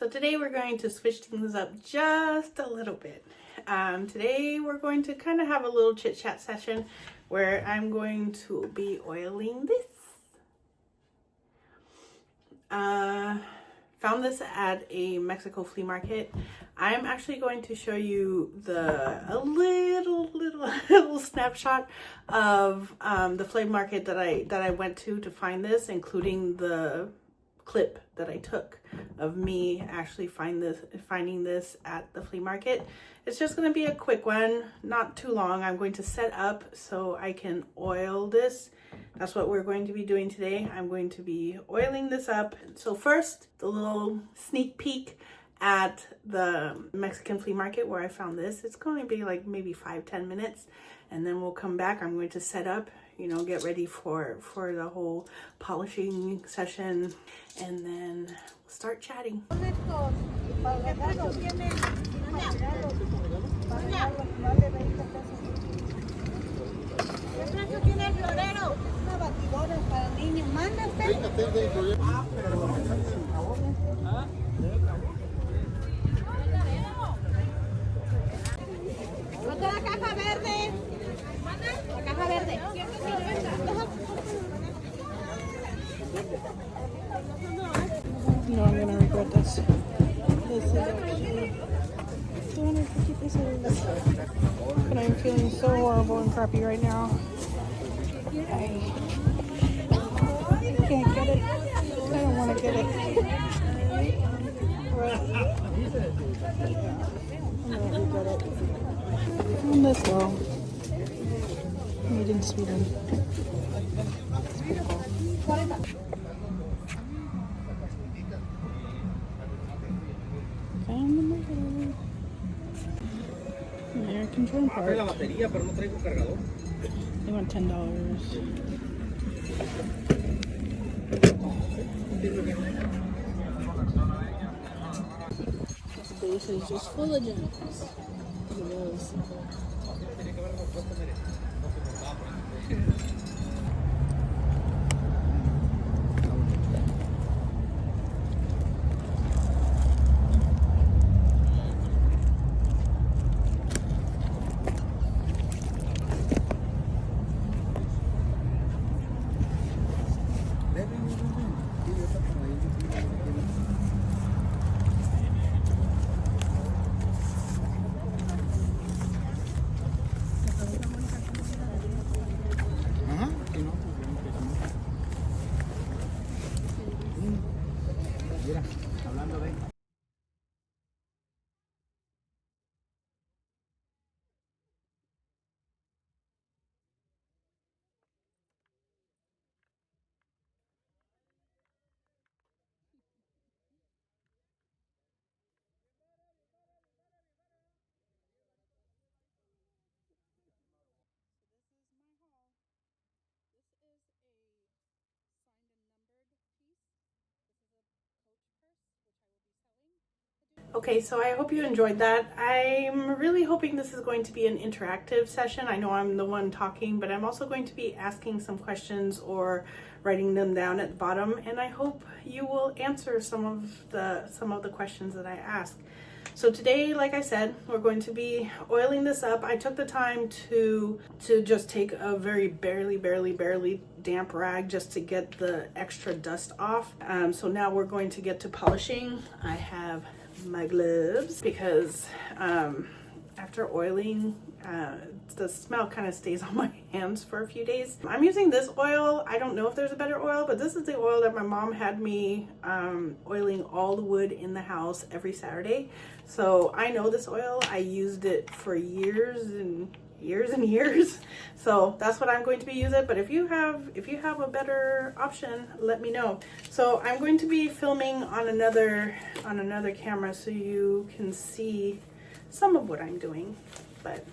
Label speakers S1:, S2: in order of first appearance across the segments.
S1: So today we're going to switch things up just a little bit. Today we're going to kind of have a little chit chat session where I'm going to be oiling this. Found this at a Mexico flea market. I'm actually going to show you a little snapshot of the flea market that I went to find this, including the clip that I took of me actually finding this at the flea market. It's just going to be a quick one, not too long. I'm going to set up so I can oil this. That's what we're going to be doing today. I'm going to be oiling this up. So first, the little sneak peek at the Mexican flea market where I found this. It's going to be like maybe 5-10 minutes, and then we'll come back. I'm going to set up, you know, get ready for the whole polishing session, and then we'll start chatting.
S2: La caja verde. La caja verde.
S1: No, I'm gonna regret this. This is actually 250 pesos. But I'm feeling so horrible and crappy right now. I can't get it. I don't want to get it. I'm gonna regret it. I'm this low. Made in Sweden. It's pretty cool. Found the middle. American drum part. They want $10. This base is just full of gems. It is. Okay, so I hope you enjoyed that. I'm really hoping this is going to be an interactive session. I know I'm the one talking, but I'm also going to be asking some questions or writing them down at the bottom, and I hope you will answer some of the questions that I ask. So today, like I said, we're going to be oiling this up. I took the time to just take a very barely damp rag just to get the extra dust off. So now we're going to get to polishing. I have my gloves because after oiling, the smell kind of stays on my hands for a few days. I'm using this oil. I don't know if there's a better oil, but this is the oil that my mom had me oiling all the wood in the house every Saturday. So I know this oil. I used it for years and years. So that's what I'm going to be using. But if you have a better option, let me know. So I'm going to be filming on another camera so you can see some of what I'm doing. But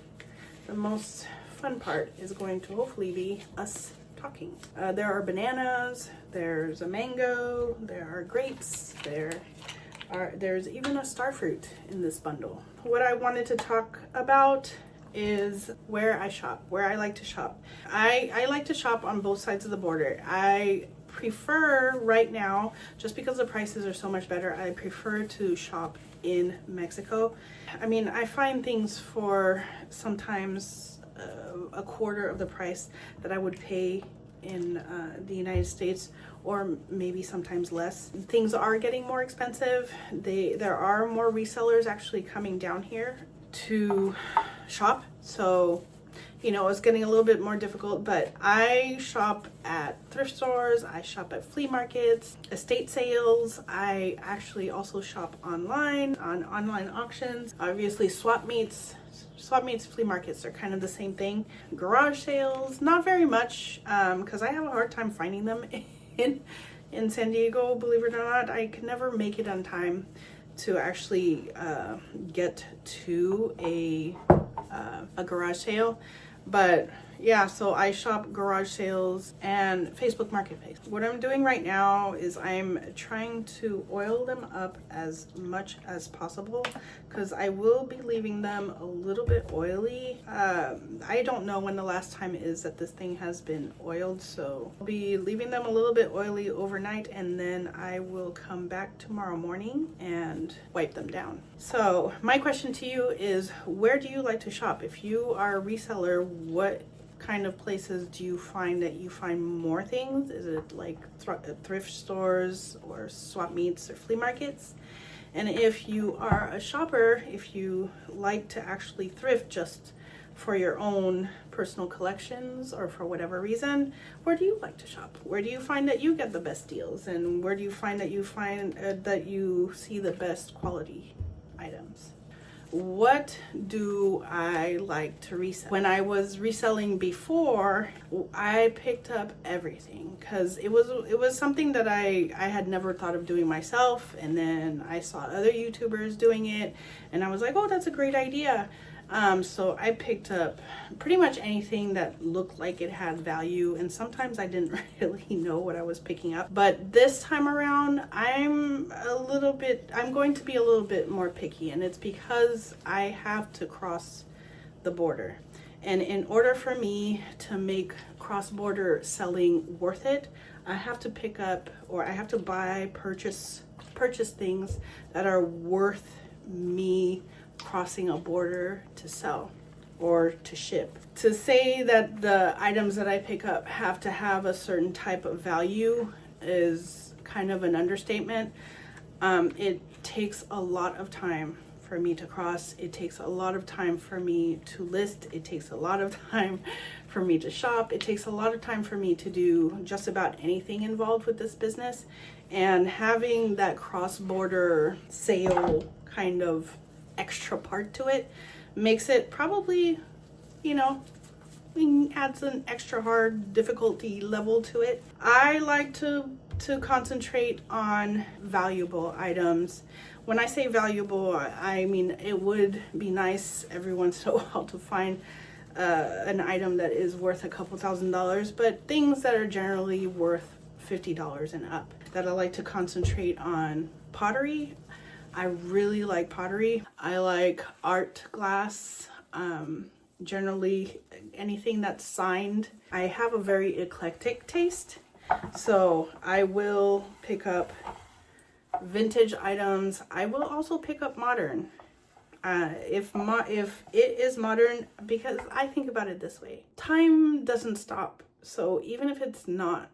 S1: the most fun part is going to hopefully be us talking. There are bananas, there's a mango, there are grapes, there's even a star fruit in this bundle. What I wanted to talk about is where I shop, where I like to shop. I like to shop on both sides of the border. I prefer right now, just because the prices are so much better, I prefer to shop in Mexico. I mean, I find things for sometimes a quarter of the price that I would pay in the United States, or maybe sometimes less. Things are getting more expensive. There are more resellers actually coming down here to shop, so you know, it's getting a little bit more difficult, but I shop at thrift stores, I shop at flea markets, estate sales. I actually also shop online on online auctions. Obviously swap meets, flea markets are kind of the same thing. Garage sales, not very much, because I have a hard time finding them in San Diego, believe it or not. I can never make it on time to actually get to a garage sale. But yeah, so I shop garage sales and Facebook Marketplace. What I'm doing right now is I'm trying to oil them up as much as possible, because I will be leaving them a little bit oily. I don't know when the last time is that this thing has been oiled, so I'll be leaving them a little bit oily overnight, and then I will come back tomorrow morning and wipe them down. So my question to you is, where do you like to shop? If you are a reseller, what kind of places do you find that you find more things? Is it like thrift stores or swap meets or flea markets? And if you are a shopper, if you like to actually thrift just for your own personal collections or for whatever reason, where do you like to shop? Where do you find that you get the best deals? And where do you find that you see the best quality items? What do I like to resell? When I was reselling before, I picked up everything because it was something that I had never thought of doing myself, and then I saw other YouTubers doing it and I was like, oh, that's a great idea. So I picked up pretty much anything that looked like it had value, and sometimes I didn't really know what I was picking up. But this time around, I'm going to be a little bit more picky, and it's because I have to cross the border. And in order for me to make cross-border selling worth it, I have to pick up, or I have to purchase things that are worth me crossing a border to sell or to ship. To say that the items that I pick up have to have a certain type of value is kind of an understatement. It takes a lot of time for me to cross. It takes a lot of time for me to list. It takes a lot of time for me to shop. It takes a lot of time for me to do just about anything involved with this business. And having that cross-border sale kind of extra part to it makes it probably, adds an extra hard difficulty level to it. I like to concentrate on valuable items. When I say valuable, I mean it would be nice every once in a while to find an item that is worth a couple $1,000s, but things that are generally worth $50 and up. That I like to concentrate on pottery. I really like pottery. I like art glass, generally anything that's signed. I have a very eclectic taste, so I will pick up vintage items. I will also pick up modern. If it is modern, because I think about it this way. Time doesn't stop, so even if it's not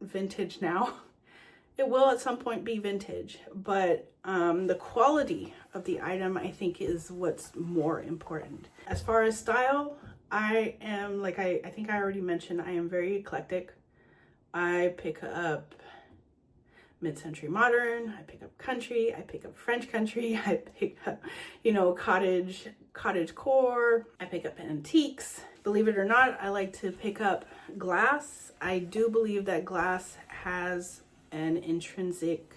S1: vintage now, it will at some point be vintage, but the quality of the item, I think, is what's more important. As far as style, I am, like I think I already mentioned, I am very eclectic. I pick up mid-century modern, I pick up country, I pick up French country, I pick up, cottage core, I pick up antiques. Believe it or not, I like to pick up glass. I do believe that glass has an intrinsic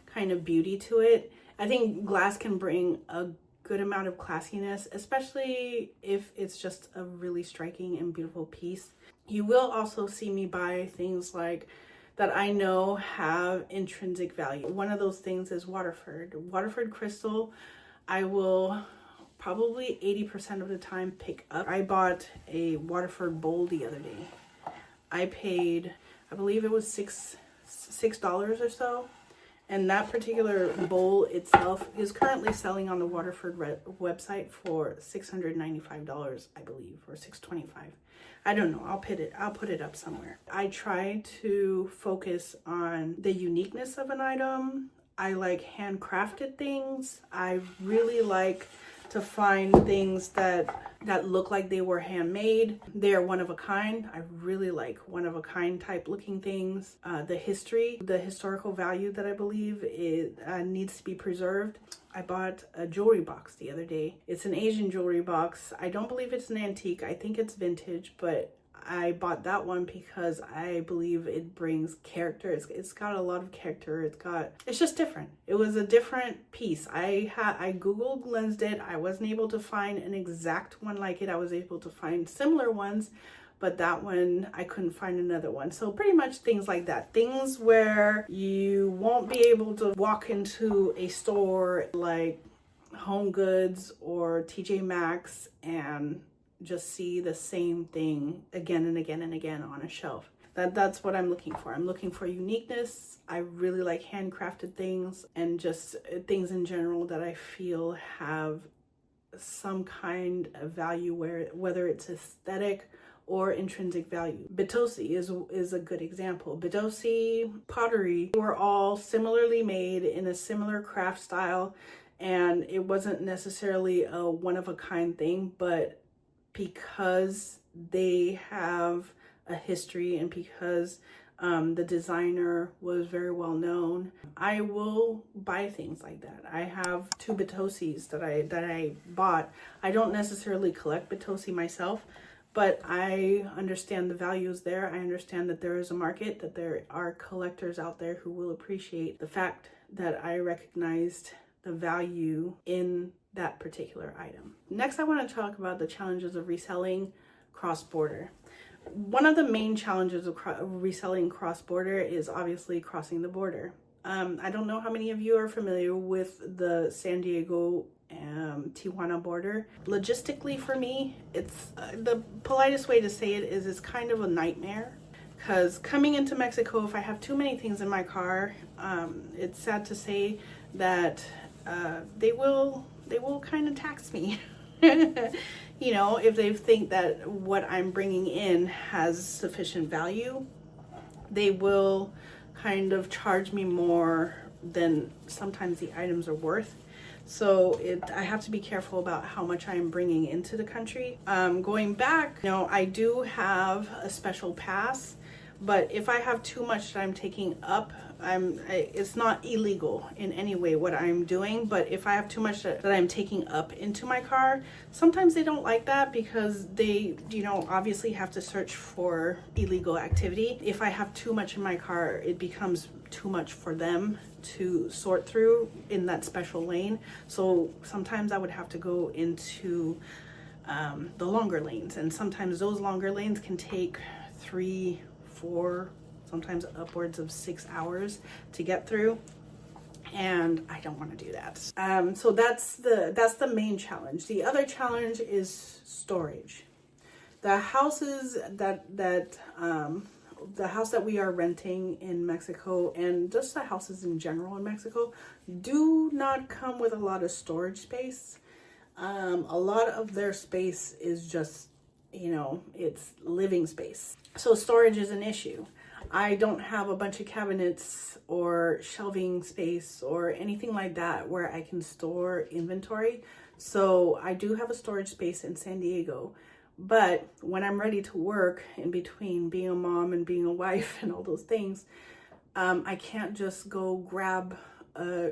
S1: kind of beauty to it. I think glass can bring a good amount of classiness, especially if it's just a really striking and beautiful piece. You will also see me buy things like that I know have intrinsic value. One of those things is Waterford crystal. I will probably 80% of the time pick up. I bought a Waterford bowl the other day. I paid, I believe it was $6 or so. And that particular bowl itself is currently selling on the Waterford website for $695, I believe, or $625. I don't know. I'll put it up somewhere. I try to focus on the uniqueness of an item. I like handcrafted things. I really like to find things that look like they were handmade. They are one of a kind. I really like one of a kind type looking things. The historical value that I believe it needs to be preserved. I bought a jewelry box the other day. It's an Asian jewelry box. I don't believe it's an antique. I think it's vintage, but I bought that one because I believe it brings character. It's got a lot of character. It's just different. It was a different piece. I Googled, lensed it. I wasn't able to find an exact one like it. I was able to find similar ones, but that one, I couldn't find another one. So pretty much things like that. Things where you won't be able to walk into a store like Home Goods or TJ Maxx and just see the same thing again and again and again on a shelf. That's what I'm looking for. I'm looking for uniqueness. I really like handcrafted things and just things in general that I feel have some kind of value, whether it's aesthetic or intrinsic value. Bitosi is a good example. Bitosi pottery were all similarly made in a similar craft style, and it wasn't necessarily a one-of-a-kind thing, but because they have a history and because the designer was very well known, I will buy things like that. I have 2 Bitosis that I bought. I don't necessarily collect Bitosi myself, but I understand the values there. I understand that there is a market, that there are collectors out there who will appreciate the fact that I recognized the value in that particular item. Next, I want to talk about the challenges of reselling cross-border. One of the main challenges of reselling cross-border is obviously crossing the border. I don't know how many of you are familiar with the San Diego Tijuana border. Logistically, for me, it's the politest way to say it is it's kind of a nightmare, because coming into Mexico, if I have too many things in my car, it's sad to say that they will kind of tax me. You know, if they think that what I'm bringing in has sufficient value, they will kind of charge me more than sometimes the items are worth. So I have to be careful about how much I'm bringing into the country. Going back, you know, I do have a special pass, but if I have too much that I'm taking up, it's not illegal in any way what I'm doing, but if I have too much that I'm taking up into my car, sometimes they don't like that because they, you know, obviously have to search for illegal activity. If I have too much in my car, it becomes too much for them to sort through in that special lane. So sometimes I would have to go into the longer lanes, and sometimes those longer lanes can take 3, 4, sometimes upwards of 6 hours to get through, and I don't want to do that. So that's the main challenge. The other challenge is storage. The houses the house that we are renting in Mexico, and just the houses in general in Mexico, do not come with a lot of storage space. A lot of their space is just, you know, it's living space. So storage is an issue. I don't have a bunch of cabinets or shelving space or anything like that where I can store inventory. So I do have a storage space in San Diego. But when I'm ready to work, in between being a mom and being a wife and all those things, I can't just go grab a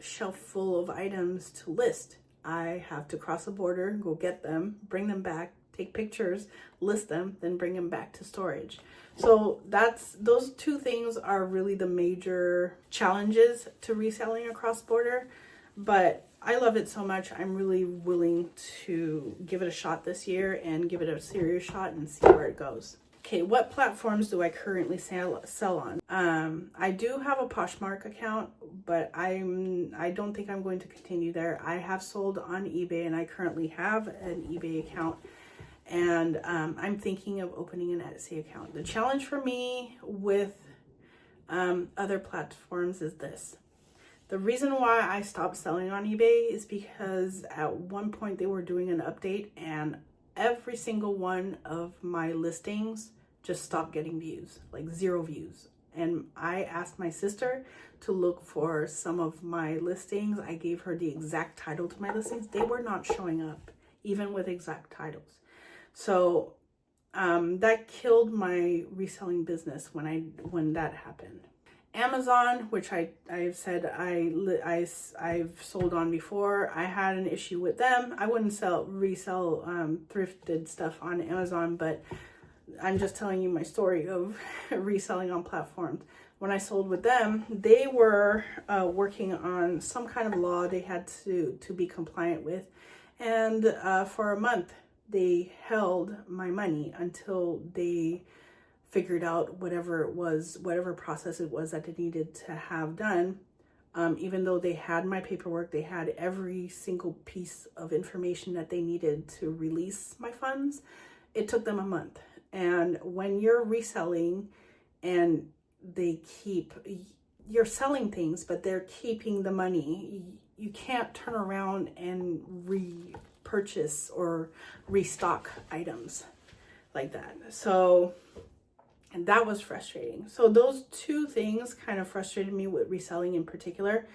S1: shelf full of items to list. I have to cross the border, go get them, bring them back, take pictures, list them, then bring them back to storage. So those 2 things are really the major challenges to reselling across border. But I love it so much, I'm really willing to give it a shot this year and give it a serious shot and see where it goes. Okay, what platforms do I currently sell on? I do have a Poshmark account, but I don't think I'm going to continue there. I have sold on eBay, and I currently have an eBay account, and I'm thinking of opening an Etsy account. The challenge for me with other platforms is this. The reason why I stopped selling on eBay is because at one point they were doing an update and every single one of my listings just stopped getting views, like 0 views. And I asked my sister to look for some of my listings. I gave her the exact title to my listings. They were not showing up, even with exact titles. So that killed my reselling business when that happened. Amazon, which I've said I've sold on before, I had an issue with them. I wouldn't resell thrifted stuff on Amazon, but I'm just telling you my story of reselling on platforms. When I sold with them, they were working on some kind of law they had to be compliant with, and for a month they held my money until they figured out whatever process it was that they needed to have done. Even though they had my paperwork, they had every single piece of information that they needed to release my funds, it took them a month. And when you're reselling and you're selling things, but they're keeping the money, you can't turn around and repurchase or restock items like that. And that was frustrating. So those two things kind of frustrated me with reselling in particular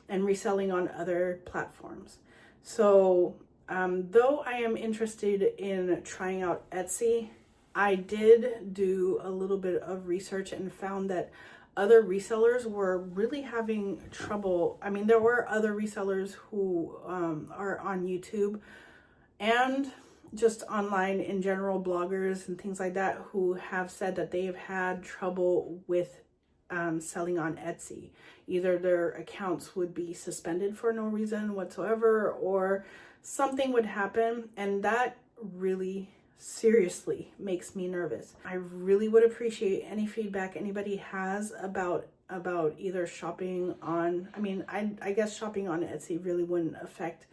S1: and reselling on other platforms. So though I am interested in trying out Etsy, I did do a little bit of research and found that other resellers were really having trouble. I mean, there were other resellers who are on YouTube and just online in general, bloggers and things like that, who have said that they've had trouble with selling on Etsy. Either their accounts would be suspended for no reason whatsoever, or something would happen, and that really seriously makes me nervous. I really would appreciate any feedback anybody has about either shopping on, I guess shopping on Etsy really wouldn't affect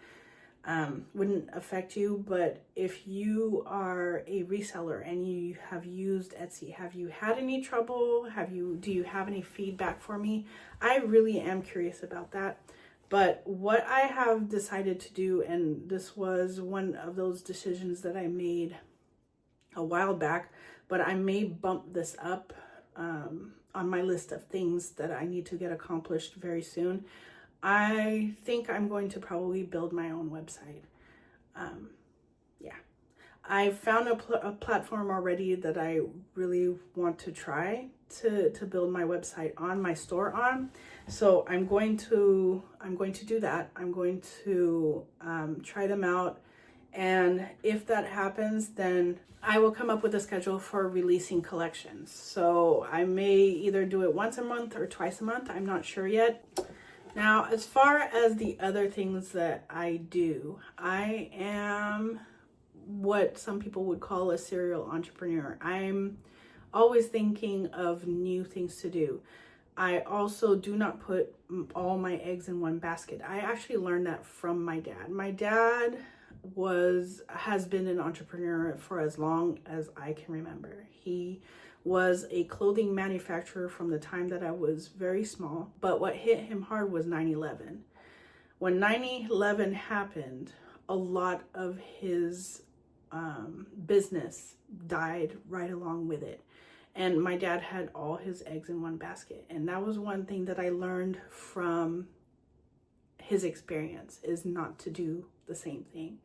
S1: you, but if you are a reseller and you have used Etsy, have you had any trouble? Do you have any feedback for me? I really am curious about that. But what I have decided to do, and this was one of those decisions that I made a while back, but I may bump this up on my list of things that I need to get accomplished very soon. I think I'm going to probably build my own website. I found a platform already that I really want to try to build my website on, my store on. So I'm going to do that. I'm going to try them out. And if that happens, then I will come up with a schedule for releasing collections. So I may either do it once a month or twice a month. I'm not sure yet. Now, as far as the other things that I do, I am what some people would call a serial entrepreneur. I'm always thinking of new things to do. I also do not put all my eggs in one basket. I actually learned that from my dad. My dad has been an entrepreneur for as long as I can remember. He was a clothing manufacturer from the time that I was very small, but what hit him hard was 9/11. When 9/11 happened, a lot of his business died right along with it. And my dad had all his eggs in one basket. And that was one thing that I learned from his experience, is not to do the same thing.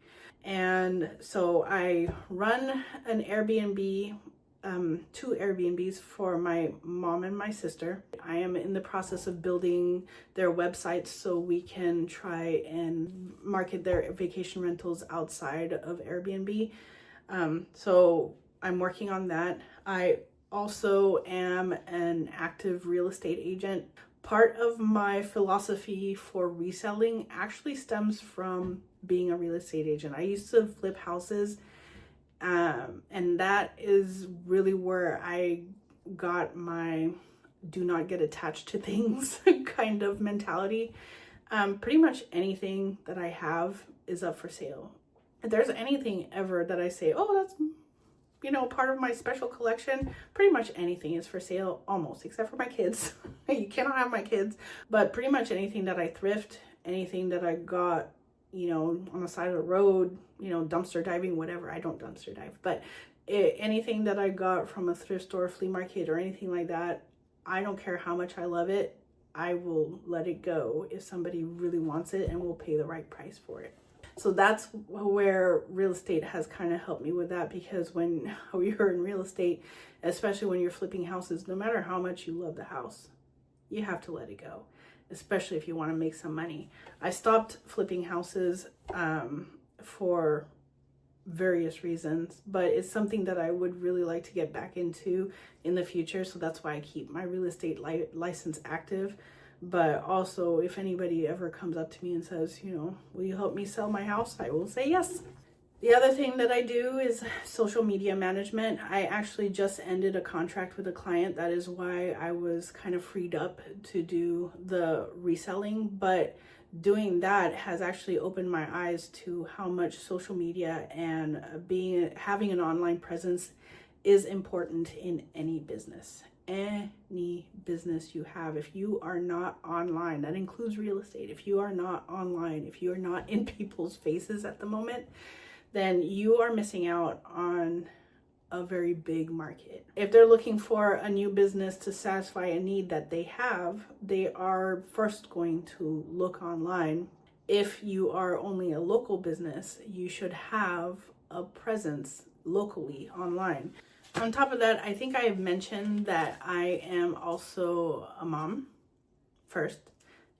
S1: And so I run an Airbnb, 2 Airbnbs for my mom and my sister. I am in the process of building their websites so we can try and market their vacation rentals outside of Airbnb. So I'm working on that. I also am an active real estate agent. Part of my philosophy for reselling actually stems from being a real estate agent. I used to flip houses, and that is really where I got my do not get attached to things kind of mentality. Pretty much anything that I have is up for sale. If there's anything ever that I say, oh, part of my special collection. Pretty much anything is for sale, almost, except for my kids. You cannot have my kids, but pretty much anything that I thrift, anything that I got, on the side of the road, dumpster diving, whatever. I don't dumpster dive, but anything that I got from a thrift store, flea market, or anything like that, I don't care how much I love it, I will let it go if somebody really wants it and will pay the right price for it. So that's where real estate has kind of helped me with that, because when you're in real estate, especially when you're flipping houses, no matter how much you love the house, you have to let it go, especially if you want to make some money. I stopped flipping houses for various reasons, but it's something that I would really like to get back into in the future. So that's why I keep my real estate license active. But also, if anybody ever comes up to me and says, will you help me sell my house, I will say yes. The other thing that I do is social media management. I actually just ended a contract with a client. That is why I was kind of freed up to do the reselling. But doing that has actually opened my eyes to how much social media and having an online presence is important in any business. Any business you have, if you are not online, that includes real estate. If you are not online, if you are not in people's faces at the moment, then you are missing out on a very big market. If they're looking for a new business to satisfy a need that they have, they are first going to look online. If you are only a local business, you should have a presence locally online. On top of that, I think I have mentioned that I am also a mom first,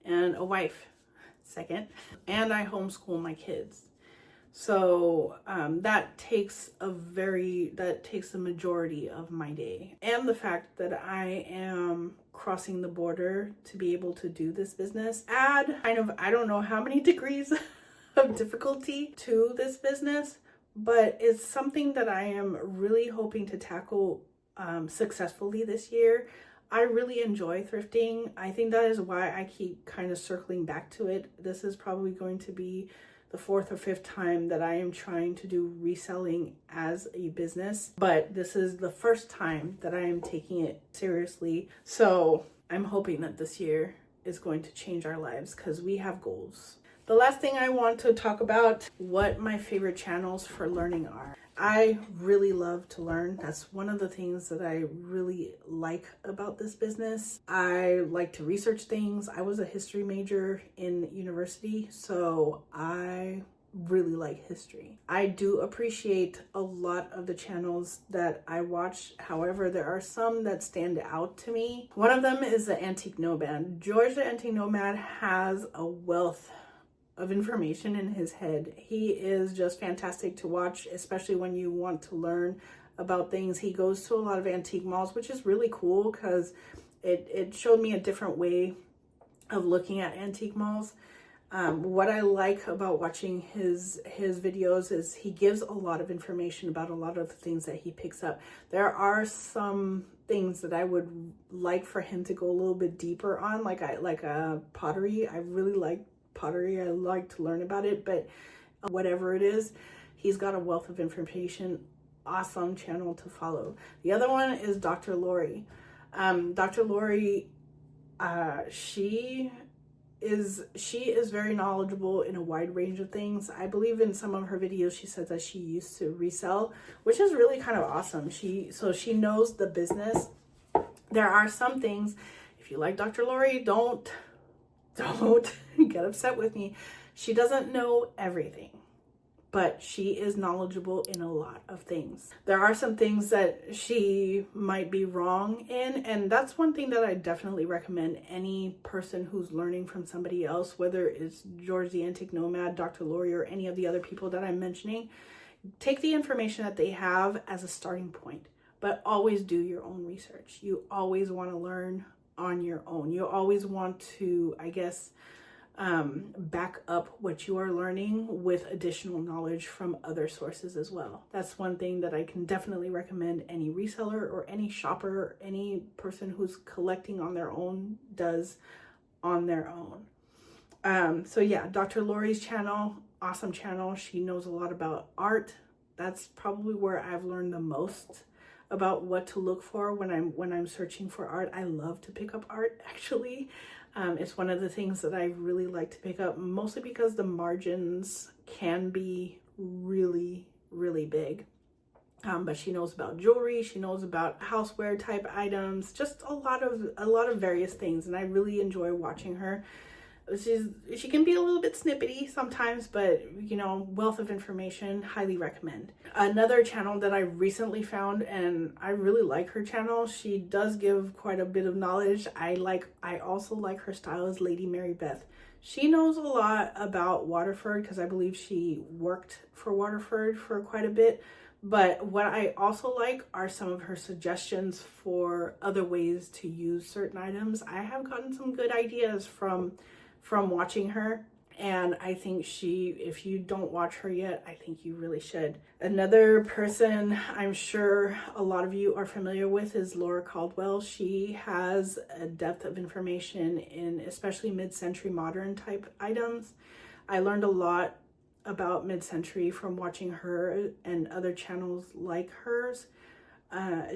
S1: and a wife second, and I homeschool my kids. So that takes the majority of my day. And the fact that I am crossing the border to be able to do this business add I don't know how many degrees of difficulty to this business, but it's something that I am really hoping to tackle successfully this year. I really enjoy thrifting. I think that is why I keep kind of circling back to it. This is probably going to be the 4th or 5th time that I am trying to do reselling as a business, but this is the first time that I am taking it seriously. So I'm hoping that this year is going to change our lives, because we have goals. The last thing I want to talk about, what my favorite channels for learning are. I really love to learn. That's one of the things that I really like about this business. I like to research things. I was a history major in university, so I really like history. I do appreciate a lot of the channels that I watch. However, there are some that stand out to me. One of them is the Antique Nomad. George the Antique Nomad has a wealth of information in his head. He is just fantastic to watch, especially when you want to learn about things. He goes to a lot of antique malls, which is really cool, because it showed me a different way of looking at antique malls. What I like about watching his videos is he gives a lot of information about a lot of the things that he picks up. There are some things that I would like for him to go a little bit deeper on, like pottery. I really like pottery. I like to learn about it, but whatever it is, he's got a wealth of information. Awesome channel to follow. The other one is Dr. Lori. Dr. Lori, she is very knowledgeable in a wide range of things. I believe in some of her videos she says that she used to resell, which is really kind of awesome. She knows the business. There are some things, if you like Dr. Lori, don't get upset with me. She doesn't know everything, but she is knowledgeable in a lot of things. There are some things that she might be wrong in, and that's one thing that I definitely recommend any person who's learning from somebody else, whether it's George the Antique Nomad, Dr. Lori, or any of the other people that I'm mentioning. Take the information that they have as a starting point, but always do your own research. You always want to learn on your own. You always want to, back up what you are learning with additional knowledge from other sources as well. That's one thing that I can definitely recommend any reseller or any shopper, any person who's collecting on their own does on their own. So yeah, Dr. Lori's channel, awesome channel. She knows a lot about art, that's probably where I've learned the most about what to look for when I'm searching for art. I love to pick up art, actually. It's one of the things that I really like to pick up, mostly because the margins can be really, really big. But she knows about jewelry, she knows about houseware type items, just a lot of various things, and I really enjoy watching her. She can be a little bit snippety sometimes, but you know, wealth of information, highly recommend. Another channel that I recently found, and I really like her channel. She does give quite a bit of knowledge. I also like her style, is Lady Mary Beth. She knows a lot about Waterford because I believe she worked for Waterford for quite a bit. But what I also like are some of her suggestions for other ways to use certain items. I have gotten some good ideas from watching her, and I think if you don't watch her yet, I think you really should. Another person I'm sure a lot of you are familiar with is Laura Caldwell. She has a depth of information in especially mid-century modern type items. I learned a lot about mid-century from watching her and other channels like hers.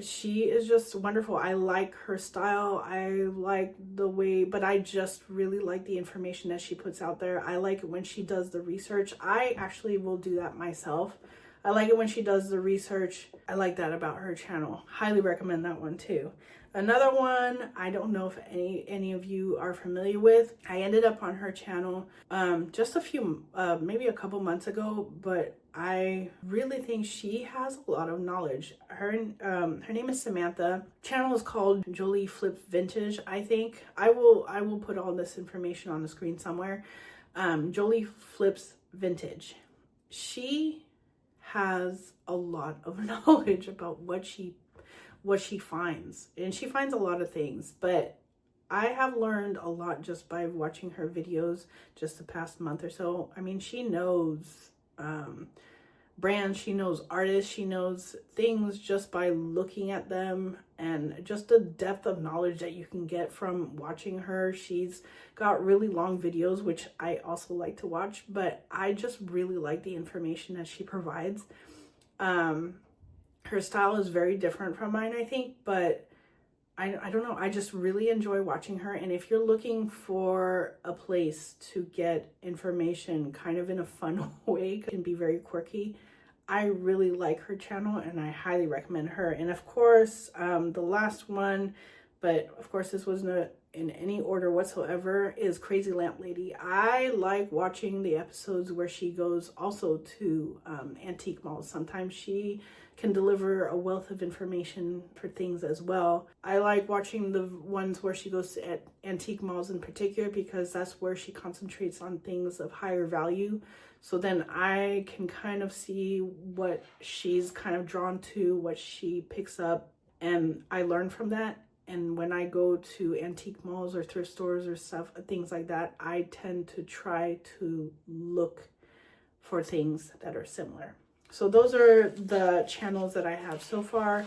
S1: She is just wonderful. I like her style. I like the way, but I just really like the information that she puts out there. I like it when she does the research. I actually will do that myself. I like it when she does the research. I like that about her channel. Highly recommend that one too. Another one, I don't know if any of you are familiar with. I ended up on her channel just maybe a couple months ago, but I really think she has a lot of knowledge. Her name is Samantha. Channel is called Jolie Flip Vintage, I think. I will put all this information on the screen somewhere. Jolie Flips Vintage. She has a lot of knowledge about what she finds, and she finds a lot of things, but I have learned a lot just by watching her videos just the past month or so. I mean, she knows brands, she knows artists, she knows things just by looking at them, and just the depth of knowledge that you can get from watching her. She's got really long videos, which I also like to watch, but I just really like the information that she provides. Her style is very different from mine, I think, but I don't know. I just really enjoy watching her. And if you're looking for a place to get information kind of in a fun way, can be very quirky, I really like her channel and I highly recommend her. And of course, the last one, but of course this wasn't in any order whatsoever, is Crazy Lamp Lady. I like watching the episodes where she goes also to antique malls. Sometimes she can deliver a wealth of information for things as well. I like watching the ones where she goes to antique malls in particular, because that's where she concentrates on things of higher value. So then I can kind of see what she's kind of drawn to, what she picks up, and I learn from that. And when I go to antique malls or thrift stores or stuff, things like that, I tend to try to look for things that are similar. So those are the channels that I have so far.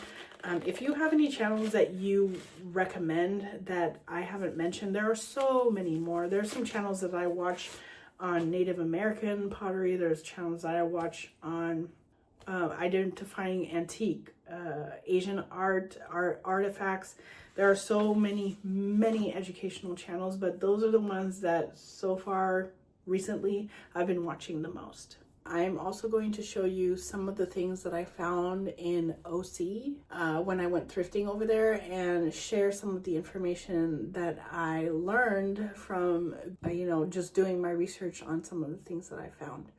S1: If you have any channels that you recommend that I haven't mentioned, there are so many more. There's some channels that I watch on Native American pottery. There's channels that I watch on identifying antique Asian artifacts. There are so many educational channels, but those are the ones that so far recently I've been watching the most. I'm also going to show you some of the things that I found in OC when I went thrifting over there, and share some of the information that I learned from just doing my research on some of the things that I found.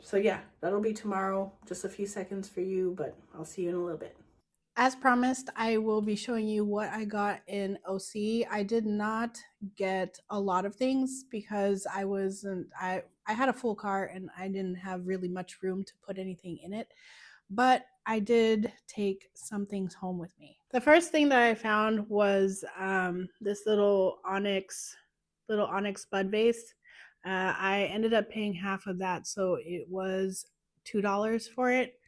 S1: So yeah, that'll be tomorrow. Just a few seconds for you, but I'll see you in a little bit. As promised, I will be showing you what I got in OC. I did not get a lot of things because I had a full car and I didn't have really much room to put anything in it, but I did take some things home with me. The first thing that I found was this little onyx bud vase. I ended up paying half of that, so it was $2 for it.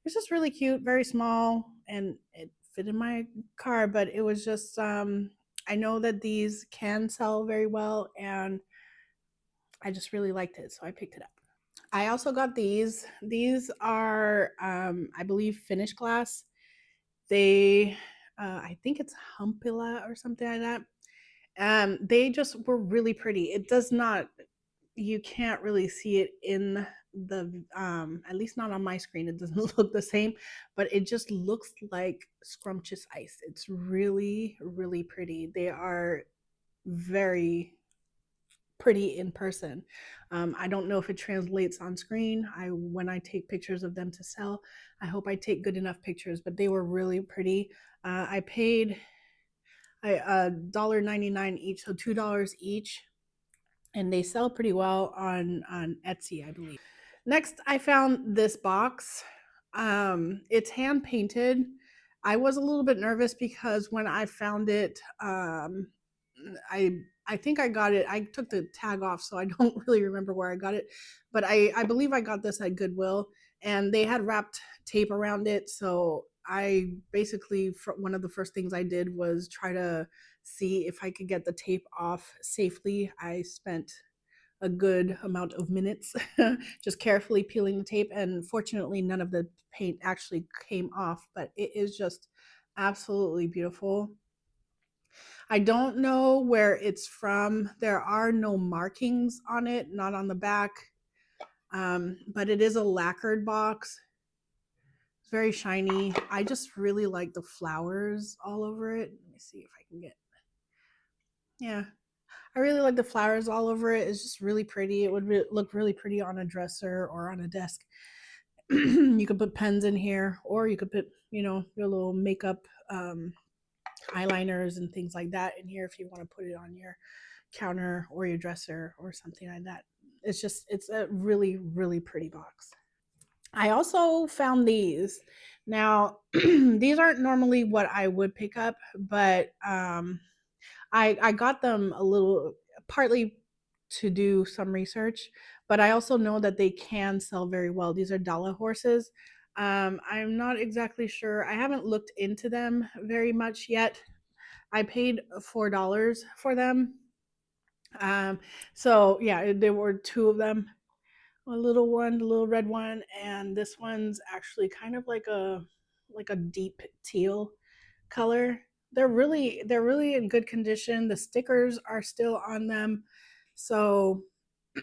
S1: It's just really cute, very small, and it fit in my car, but it was just I know that these can sell very well, and I just really liked it, so I picked it up. I also got these. These are, I believe, finished glass. They, I think it's Humpila or something like that. They just were really pretty. It does not, you can't really see it in the, at least not on my screen. It doesn't look the same, but it just looks like scrumptious ice. It's really, really pretty. They are very pretty in person. I don't know if it translates on screen. I When I take pictures of them to sell, I hope I take good enough pictures. But they were really pretty. I paid $1.99 each, so $2 each, and they sell pretty well on Etsy, I believe. Next, I found this box. It's hand painted. I was a little bit nervous because when I found it, I think I got it. I took the tag off, so I don't really remember where I got it, but I believe I got this at Goodwill, and they had wrapped tape around it. So I basically, one of the first things I did was try to see if I could get the tape off safely. I spent a good amount of minutes just carefully peeling the tape, and fortunately none of the paint actually came off, but it is just absolutely beautiful. I don't know where it's from. There are no markings on it, not on the back, but it is a lacquered box. It's very shiny. I just really like the flowers all over it. Let me see if I can get, yeah, I really like the flowers all over it. It's just really pretty. It would look really pretty on a dresser or on a desk. You could put pens in here, or you could put, your little makeup, eyeliners and things like that in here if you want to put it on your counter or your dresser or something like that. It's a really, really pretty box. I also found these. Now, these aren't normally what I would pick up, but I got them a little, partly to do some research, but I also know that they can sell very well. These are Dala horses. I'm not exactly sure. I haven't looked into them very much yet. I paid $4 for them. Um, so yeah, there were two of them. A little one, the little red one, and this one's actually kind of like a deep teal color. They're really in good condition. The stickers are still on them. So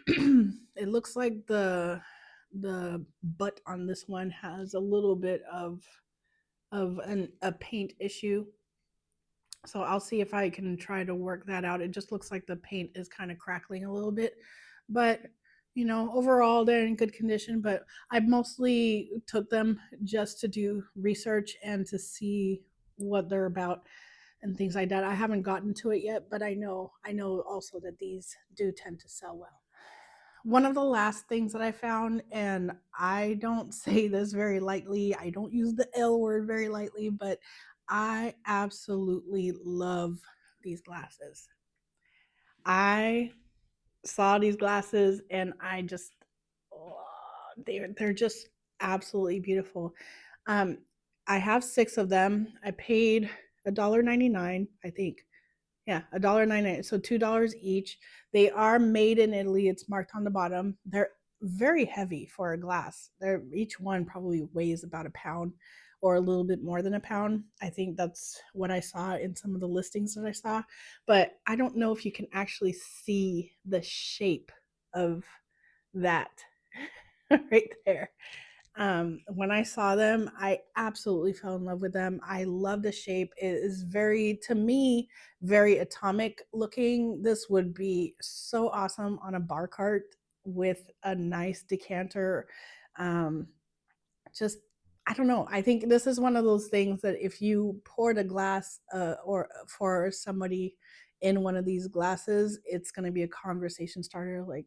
S1: it looks like the butt on this one has a little bit of a paint issue. So I'll see if I can try to work that out. It just looks like the paint is kind of crackling a little bit, but overall they're in good condition. But I mostly took them just to do research and to see what they're about and things like that. I haven't gotten to it yet, but I know also that these do tend to sell well. One of the last things that I found, and I don't say this very lightly, I don't use the L word very lightly, but I absolutely love these glasses. I saw these glasses and I just, oh, they're just absolutely beautiful. Um, I have six of them. I paid $1.99, I think. Yeah, $1.99. So $2 each. They are made in Italy. It's marked on the bottom. They're very heavy for a glass. They're each one probably weighs about a pound or a little bit more than a pound. I think that's what I saw in some of the listings that I saw. But I don't know if you can actually see the shape of that right there. When I saw them, I absolutely fell in love with them. I love the shape. It is very, to me, very atomic looking. This would be so awesome on a bar cart with a nice decanter. Um, just, I don't know. I think this is one of those things that if you poured a glass, or for somebody in one of these glasses, it's going to be a conversation starter. Like,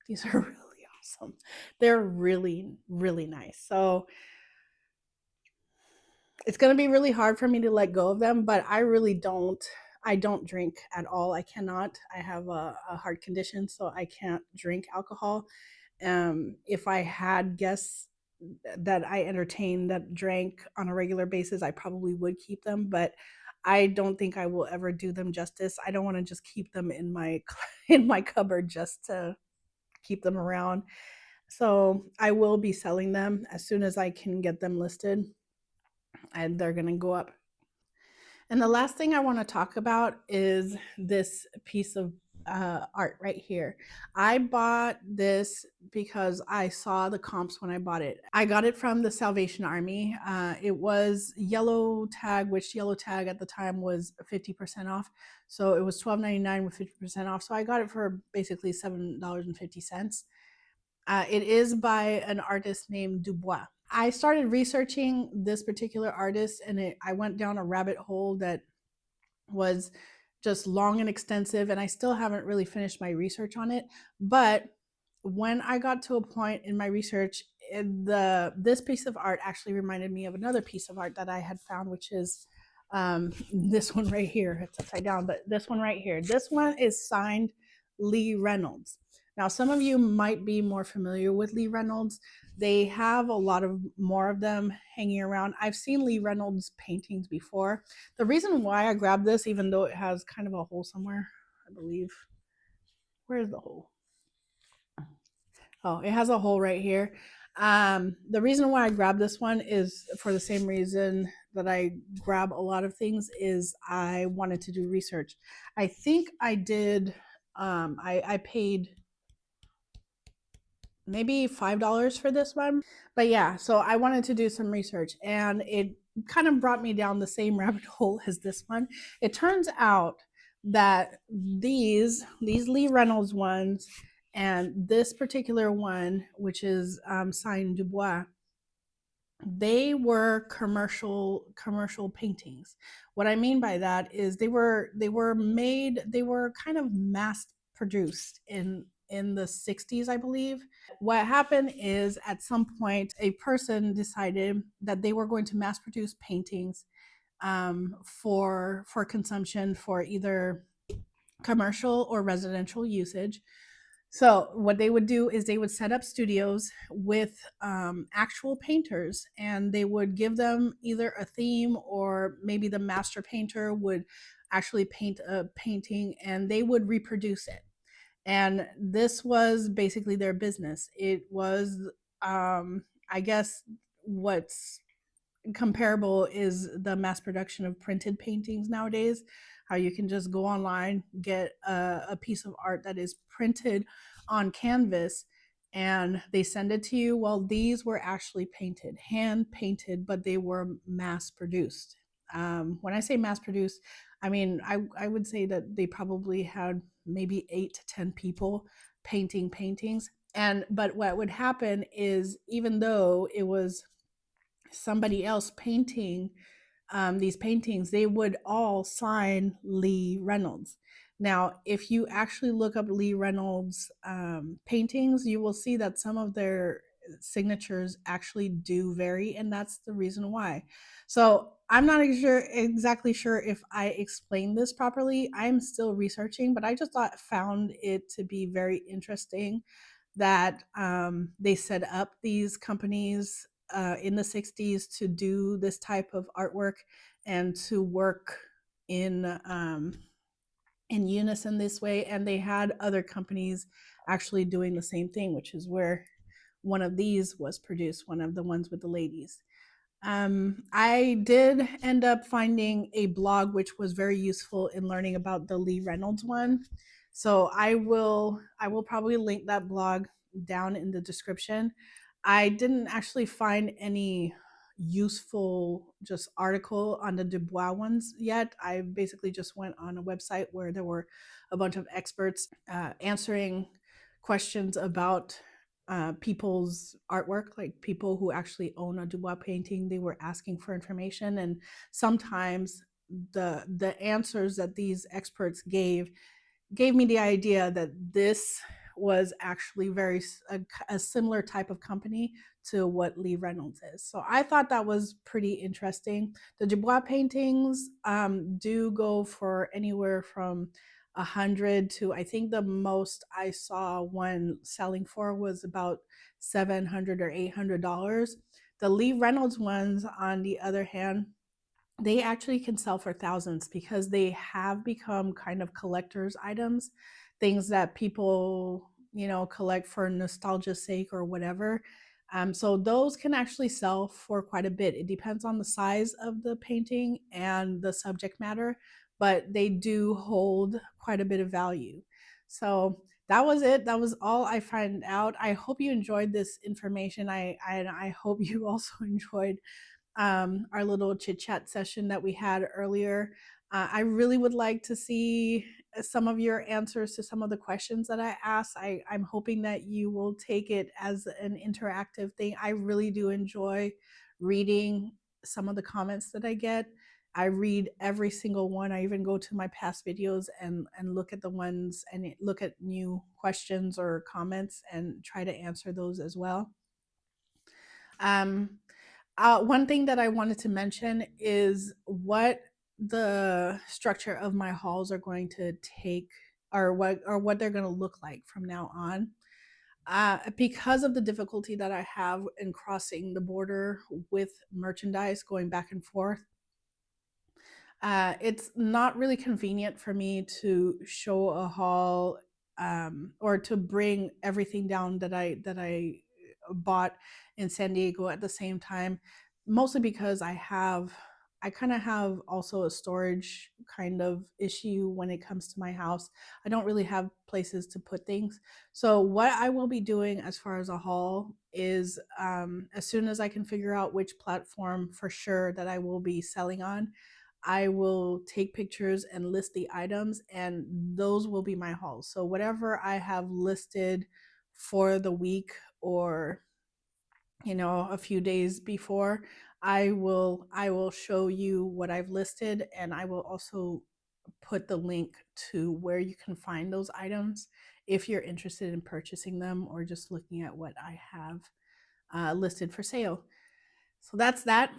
S1: these are really awesome. They're really, really nice. So it's going to be really hard for me to let go of them, but I don't drink at all. I cannot. I have a heart condition, so I can't drink alcohol. If I had guests that I entertain that drank on a regular basis, I probably would keep them, but I don't think I will ever do them justice. I don't want to just keep them in my in my cupboard just to keep them around. So I will be selling them as soon as I can get them listed, and they're going to go up. And the last thing I want to talk about is this piece of art right here. I bought this because I saw the comps when I bought it. I got it from the Salvation Army. It was yellow tag, which yellow tag at the time was 50% off. So it was $12.99 with 50% off. So I got it for basically $7.50. It is by an artist named Dubois. I started researching this particular artist, and I went down a rabbit hole that was just long and extensive, and I still haven't really finished my research on it. But when I got to a point in my research, this piece of art actually reminded me of another piece of art that I had found, which is this one right here. It's upside down, but this one right here. This one is signed Lee Reynolds. Now, some of you might be more familiar with Lee Reynolds. They have a lot of more of them hanging around. I've seen Lee Reynolds paintings before. The reason why I grabbed this, even though it has kind of a hole somewhere, I believe. Where's the hole? Oh, it has a hole right here. The reason why I grabbed this one is for the same reason that I grab a lot of things, is I wanted to do research. I think I did. I paid maybe $5 for this one. But yeah, so I wanted to do some research, and it kind of brought me down the same rabbit hole as this one. It turns out that these Lee Reynolds ones and this particular one, which is signed Dubois, they were commercial paintings. What I mean by that is they were made, they were kind of mass produced in the 60s, I believe. What happened is at some point a person decided that they were going to mass produce paintings for consumption for either commercial or residential usage. So what they would do is they would set up studios with actual painters, and they would give them either a theme, or maybe the master painter would actually paint a painting and they would reproduce it. And this was basically their business. It was, I guess, what's comparable is the mass production of printed paintings nowadays. How you can just go online, get a piece of art that is printed on canvas, and they send it to you. Well, these were actually painted, hand painted, but they were mass produced. When I say mass produced, I mean, I would say that they probably had maybe 8 to 10 people painting paintings. And but what would happen is, even though it was somebody else painting these paintings, they would all sign Lee Reynolds. Now, if you actually look up Lee Reynolds paintings, you will see that some of their signatures actually do vary, and that's the reason why. So I'm not exactly sure if I explained this properly. I'm still researching, but I just found it to be very interesting that they set up these companies in the 60s to do this type of artwork and to work in in unison this way. And they had other companies actually doing the same thing, which is where one of these was produced, one of the ones with the ladies. I did end up finding a blog which was very useful in learning about the Lee Reynolds one. So I will probably link that blog down in the description. I didn't actually find any useful just article on the Dubois ones yet. I basically just went on a website where there were a bunch of experts answering questions about people's artwork, like people who actually own a Dubois painting. They were asking for information, and sometimes the answers that these experts gave me the idea that this was actually a similar type of company to what Lee Reynolds is. So I thought that was pretty interesting. The Dubois paintings do go for anywhere from 100 to, I think the most I saw one selling for was about $700 or $800. The Lee Reynolds ones, on the other hand, they actually can sell for thousands because they have become kind of collector's items, things that people collect for nostalgia's sake or whatever. So those can actually sell for quite a bit. It depends on the size of the painting and the subject matter, but they do hold quite a bit of value. So that was it. That was all I found out. I hope you enjoyed this information. I hope you also enjoyed our little chit chat session that we had earlier. I really would like to see some of your answers to some of the questions that I asked. I'm hoping that you will take it as an interactive thing. I really do enjoy reading some of the comments that I get. I read every single one. I even go to my past videos and look at the ones and look at new questions or comments and try to answer those as well. Um, one thing that I wanted to mention is what the structure of my hauls are going to take, or what they're going to look like from now on. Because of the difficulty that I have in crossing the border with merchandise going back and forth, it's not really convenient for me to show a haul, or to bring everything down that I bought in San Diego at the same time. Mostly because I kind of have also a storage kind of issue when it comes to my house. I don't really have places to put things. So what I will be doing as far as a haul is, as soon as I can figure out which platform for sure that I will be selling on, I will take pictures and list the items, and those will be my hauls. So whatever I have listed for the week, or a few days before, I will show you what I've listed, and I will also put the link to where you can find those items if you're interested in purchasing them or just looking at what I have listed for sale. So that's that.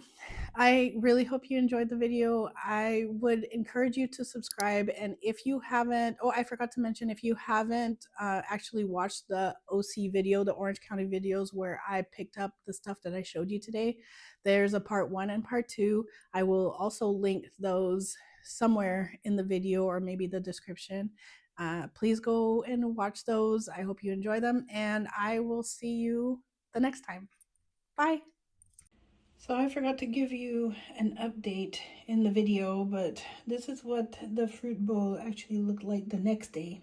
S1: I really hope you enjoyed the video. I would encourage you to subscribe. And if you haven't, oh, I forgot to mention, if you haven't actually watched the OC video, the Orange County videos where I picked up the stuff that I showed you today, there's a part 1 and part 2. I will also link those somewhere in the video or maybe the description. Please go and watch those. I hope you enjoy them, and I will see you the next time. Bye. So I forgot to give you an update in the video, but this is what the fruit bowl actually looked like the next day.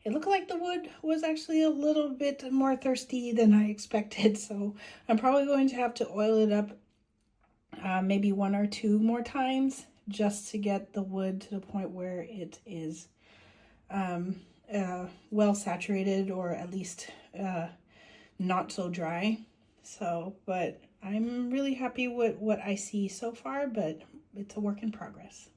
S1: It looked like the wood was actually a little bit more thirsty than I expected, so I'm probably going to have to oil it up maybe 1 or 2 more times just to get the wood to the point where it is well saturated, or at least not so dry. So, but I'm really happy with what I see so far, but it's a work in progress.